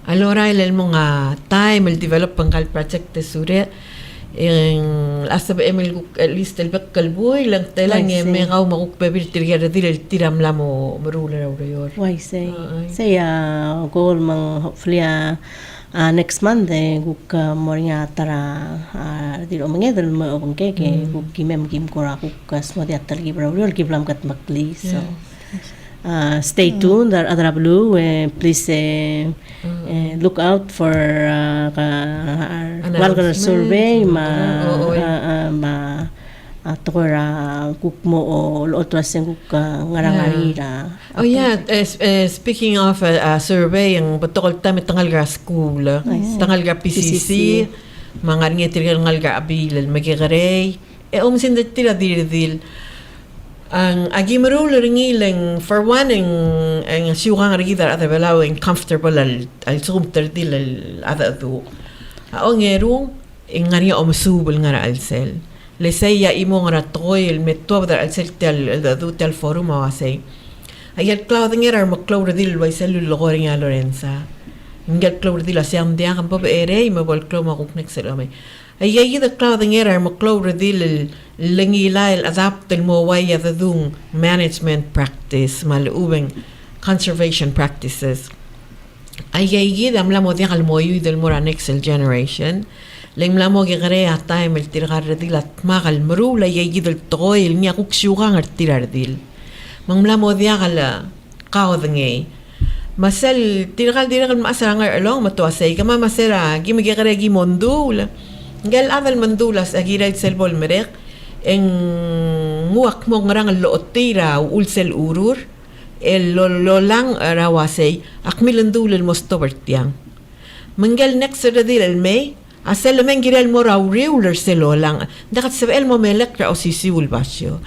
alora ilal mo nga time il develop pangkal project te sure asab emil list el bekkal boy lang telang I see. me gaw maguk bebir tirger dil tiram lamo marula rayor. Why say goal mang hopefully next month guk moringa tara dilo mangedal mo obang keke guk kimem kim kora guk smodi atal gi brawol giblam kat makli so stay tuned adra blue please look out for Walgar survey ma atora guk mo o otras guk ngarangarira. Oh yeah, speaking of a survey, ang batokol tami tangal ga school, tangal ga PCC, mga nga tangal ga abil, magigaray, umsin da tira dil. Ang agimarul ringilang for one ang siyugang rigidar at belaw ang comfortable al sumter dil al ada do. Ang erung ang nga umusubol nga alsel. Lesaya imo nga toy el metto dar alsel tel do tel forum awasay. Ayat clothing era maklawr dil way selu logoring a Lorenza. Ngal klawr dil asyam dia kan pa ere mabol klaw makuknek selame. Ayay the clothing era maklawr dil langilay adapt el mo way the dung management practice malubeng conservation practices. Ayay am la mo dia al moyu del mora next generation. Leng la mo gere a time el tirgar dil at magal mru la ayay del toy el nya kuksyugang at tirar dil. Mangla mo dia kala kaudengay masal tiragal masarangar along matuasay kama masera gimigere gimondul gal adal mandulas agiray selbol merek en muak mo ngarang lootira ulsel urur el lolang rawasay akmilandul el mostobertiang mangal next radil el may asel men girel mo rawriuler selolang dakat sabel mo melekra o sisiul basyo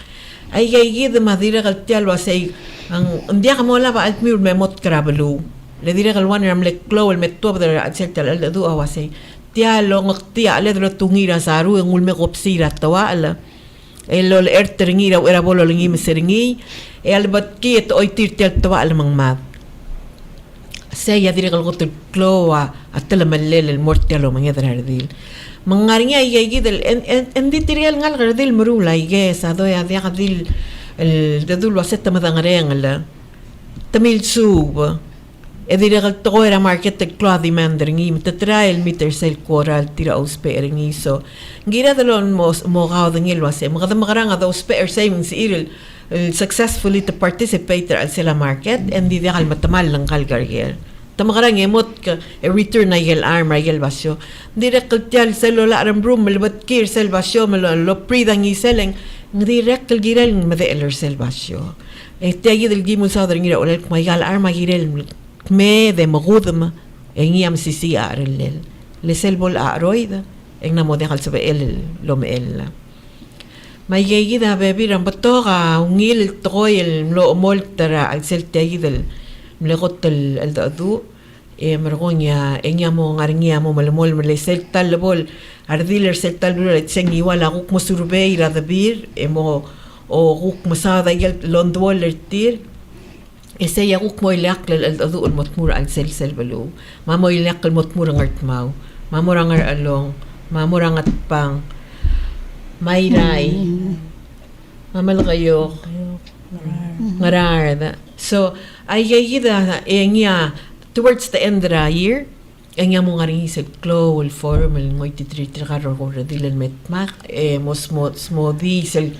ay gid madira gal tialo asay ang dia ka mo la ba altmir memot krabelu le dira gal wan ram le klo el metto da atselta al du awasay tialo ngtia le dro tungira saru en ulme kopsira tawala el erteringira era bolo lingi meseringi e albat kiet oitir tel tawala mangma say ya dira gal gotul klo atela mellel el mortialo mangedra ardil mangaringa ay gidel en ditrial ngal gardil murula yes ado ya dia gadil el dedul wasetta madangareng la tamil sub e dire gal to era market el clothing mandringi mtatra el meter sel coral tira osperingi so gira dalon mo gaudeng el wase magadamagarang ado osper savings iril successfully to participate al sela market and di gal matamal lang kalgargel tamagarang emot ka return na yel arm yel basyo direct kaltial celular aram room melbat kir sel basyo lo pridang iseleng direct kalgirel madeler sel basyo tagi del gimul sa dringira olel mayal arma girel me de mogudma engiam sisi arel le selbol aroida en na model sabe el lomel may gida bebiran batoga ungil toy el lo moltara al sel tagi del mlegot el dadu mergonya enyamo ngaringiamo malmol melesel talbol ardiler sel talbol tsengi wala guk mosurbeira dabir emo o guk masada yel londwol tir ese ya guk moilak el dadu el motmur al sel balo mamoilak el motmur ngartmaw mamorangar along mamorangat pang mayray mamalgayo ngarar so ay gida enya towards the end of the year enya mo nga rin sa klo el forum el ngoy titritrikaro ko radilan metmak mosmodi sel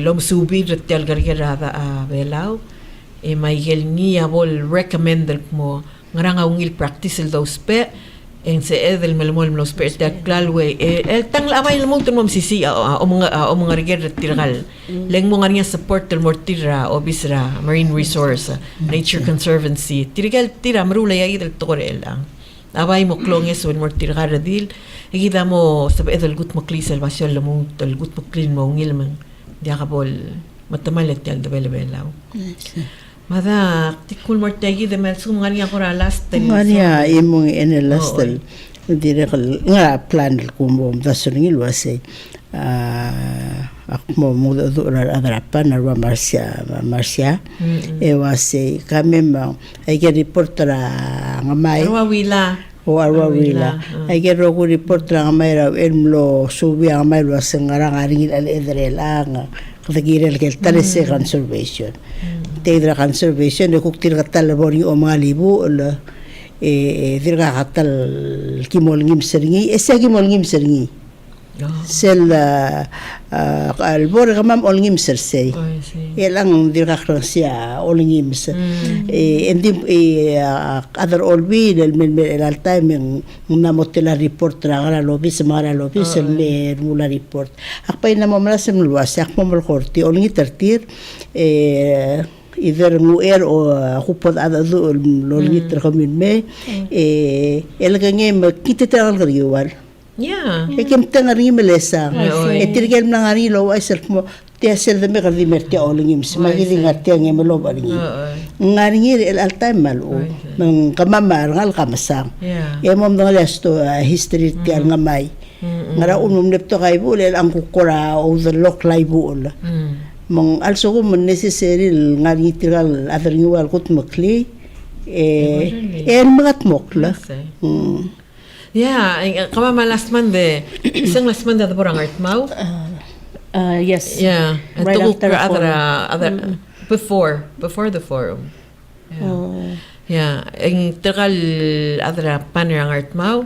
lom subir tel gargerada a belaw may gel niya bol recommend mo nga ungil practice el dos pe en se edel melmol los pe tel klalwe el tang lamay el monton mom sisi o mga riger tiragal leng mo nga niya support el mortira o bisra marine resource nature conservancy tirigal tira marula ya idel tore lang abay mo klonges wen mortira radil igida mo sabe edel gut mo klisel basyon lamong el gut mo clean mo ngil man dia kabol matamalet tel de belbelaw mada tikul mortegi de mel sum ngania kora last tel ngania imong en el last tel dire nga plan kumbo dasungil wase akmo muda dura adrapa na Marcia e wase kamema ay ke reportera ngamay wila o arwawila ay gero ko report lang may raw elmlo subi ang may raw sangarang aring al edrela katagirel kel talese conservation tedra conservation de kuktir katal bori o mga libu dirga katal kimol ngim seringi esa kimol ngim seringi sel albor kamam olngim sersei elang dirga krosia olngim endim other olbi del el alta men una motela report ra lobi semara lobi sel mer mula report akpay na mamla sem luas ak mamol korti olngi tertir either nguer o kupod ada do lolgi terkomin me el gange kita tangal kariwal. Yeah. Ekim tangari melesa. Etirgel nangari lo ay self mo tia sel de me gardi mertia olingim smagili ngatia ngemelo baringi. Ngaringi el alta malo. Nang kamamar ngal kamasam. Emom ngal esto history tia ngamay. Ngara unum nepto kay bulel ang kukura o the lock lay bul. Mong also ko necessary ngari tirgal adringual kut makli magat mokla. Yeah, kama last Monday, isang last Monday na porang art mau. Yes. Yeah, Right after the other before the forum. Yeah, ang tegal other panel ang art mau.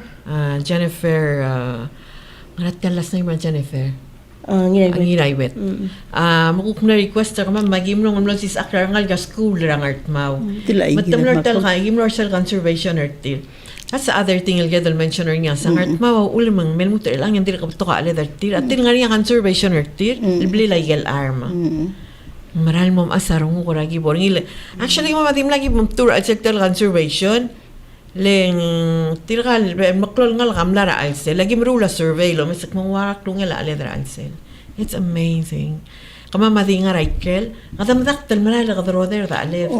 Jennifer, marat kan last name Jennifer. Ang iraywet. Makukuna request kama magimno ng sis aklar ngal ga school ang art mau. Matamlor tal ka gimno sel conservation art til. That's the other thing I'll get mention niya sa art mau ulamang melmuter lang yung dili ka to ka ale dartir at til nga niya conservation artir ibli legal arma maral mom asarong ko ragi boring actually mo matim lagi mom tour at sector conservation leng tilgal maklol ngal kamlara alse lagi mrula survey lo mesak mong warak lo ngala ale dar alse it's amazing kama madinga raikel kadamdak tal malala kadroder da ale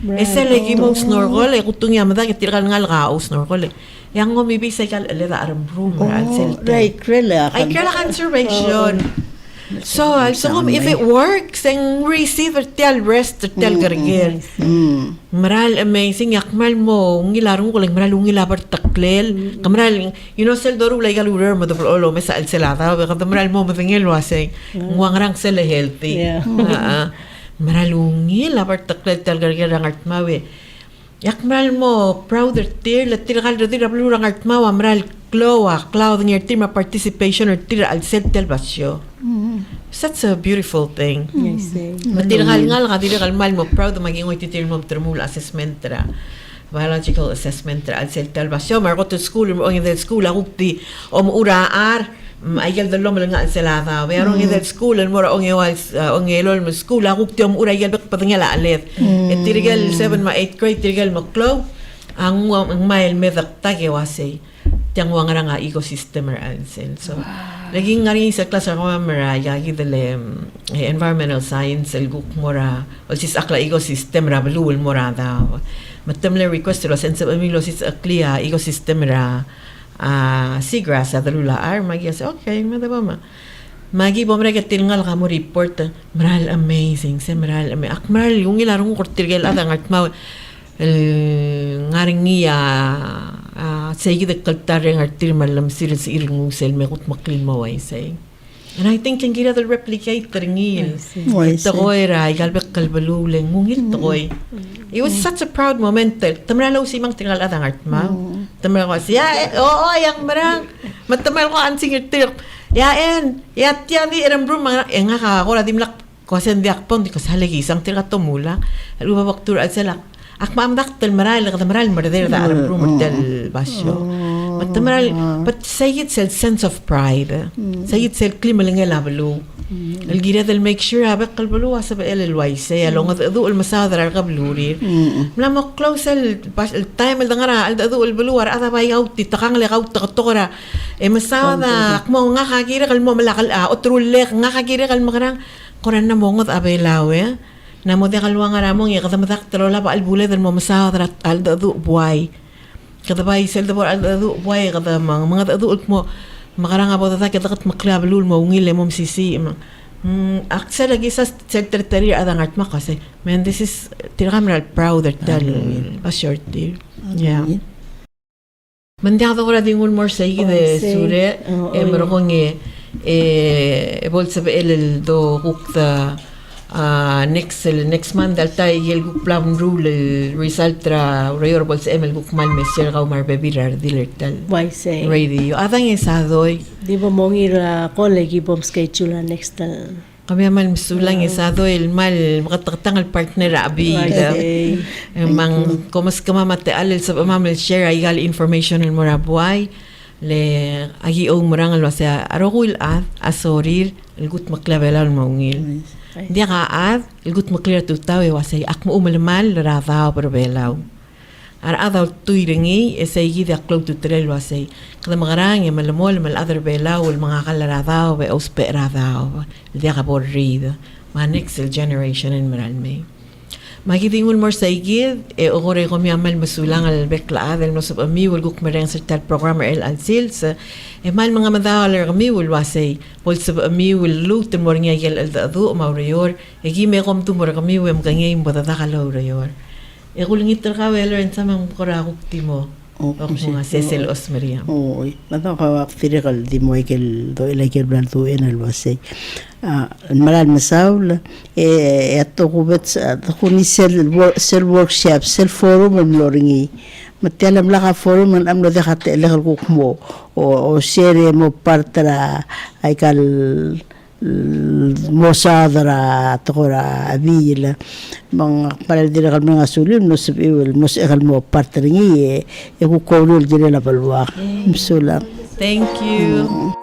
ese lagi mo snorkel kutung yamada ketirgal ngal gao snorkel yang ngo mibisay kal ale da aram room alse Right, krela. ay kala conservation. So if it works, and receive tel rest tel gargel. Maral amazing yakmal mo ngilarong ko lang maral ngilabar taklel. Kamaral sel doru lay galurer mo double olo mesa al selada ba maral mo mabengel wasay ngwangrang sel healthy. Maral ngilabar taklel tel gargel ang art mawe. Yakmal mo prouder tir la tir gal dir ablu ang art mawa maral cloud ng tir ma participation or tir al sel tel basyo. Such a beautiful thing. Yes. Matirgal nga dirgal mal mo proud maging titir mo termul assessment tra. Biological assessment tra al sel tel basyo marko to school mo in the school agupti uraar ayal dalom lang al selada. Pero in the school mo ra ong elol mo school agupti urayal bak patngala alet. Tirgal 7 ma 8 grade tirgal mo klo ang mail medak tagewase. Tiang wanga nga ecosystem ansel. So laging nga rin sa klase ako maraya gidale environmental science el guk mora o sis akla ecosystem ra balul mora da matamle request lo sense amilo sis aklia ecosystem ra seagrass adalula ar magias okay madaba ma magi bomra gatil ngal ka mo report maral amazing se maral akmaral yung ilarong kortirgel adang atma ngaring niya say the kaltareng artir malam sir sa irong sel mekut maklin maway say and I think yung gira the replicate ngil ito ko era galbek kalbaluleng ngil to koy it was such a proud moment tamralaw si mang tingal atang art ma tamralaw ko siya yang marang matamal ko ansing irtir yaen tiyan di eram bro nga ka ko dimlak ko sen diak pon di ko salagi isang tira tumula lubabak tur at salak akma tel maral marder da aram room del basyo but say it said sense of pride say it said klimaling elablu الجيرة del make sure abek kalbulu asab el waise along adu el masadar al qabluri lama close el time el dangara al adu el buluar ata bay out takang le out taktora e masada mo nga kagira kal mo malakal otro le nga kagira kal magrang koran na mongot abelawe namo de kalwa nga ramong yakadamadak talola pa albule del momasa al dadu buay kadabay sel dabor al dadu buay kadamang mga dadu mo makarang abo ta kadakat maklablul mo ngile mom sisi aksa lagi sa secretary adang art makase man this is tiramral proud that dal a short dear yeah Mandiado ko din un more sa de sure mero kong bolsa el do kukta next month alta el guk plan rule result tra rayor bolsa emel guk mal mesir ka umar bebirar dilertal Why say? radio adang isadoy Di ba mong ira college bom schedule next kami man misulang isadoy el mal makatakatang al partner abi mang komas kama mate alel sa mamel share ay information el morabuay le agi o murang alwa sa arogul asorir el gut maklavelal maungil dia ka el gut maklir tutaw wasay akmo umalmal radaw perbelaw adaw tuiringi esay gida klo tutrel wasay kada magarang malamol mal other belaw el mga kalaradaw be osperadaw dia ka borrid ma next generation en maralme Magiging more sa igid, ogore ko miyamal masulang al beklaad, el nosop ami, wal guk mereng sa tal programmer el alsils, mal mga madahalar kami, wal wasay, pol sa ami, wal lut, mo rin yagel al daadu, maurayor, me kom tumor kami, wem kanyay mbadadakalaw rayor. Kulingit ka, weler, en samang korakuk timo. Mga Cecil Osmariam. Oo, matang kawak firikal di mo ikel do ilagir blan tu enal wasay. Maral masaul ato kubet kuni sel workshop sel forum ang loringi. Matialam laka forum ang amlo dekate lekal kukmo o share mo partara ay kal mosadra tokora abila mga para dira kal mga sulim no sabiwel mos ekal mo partringi e ku kolul dira la balwa msula Thank you.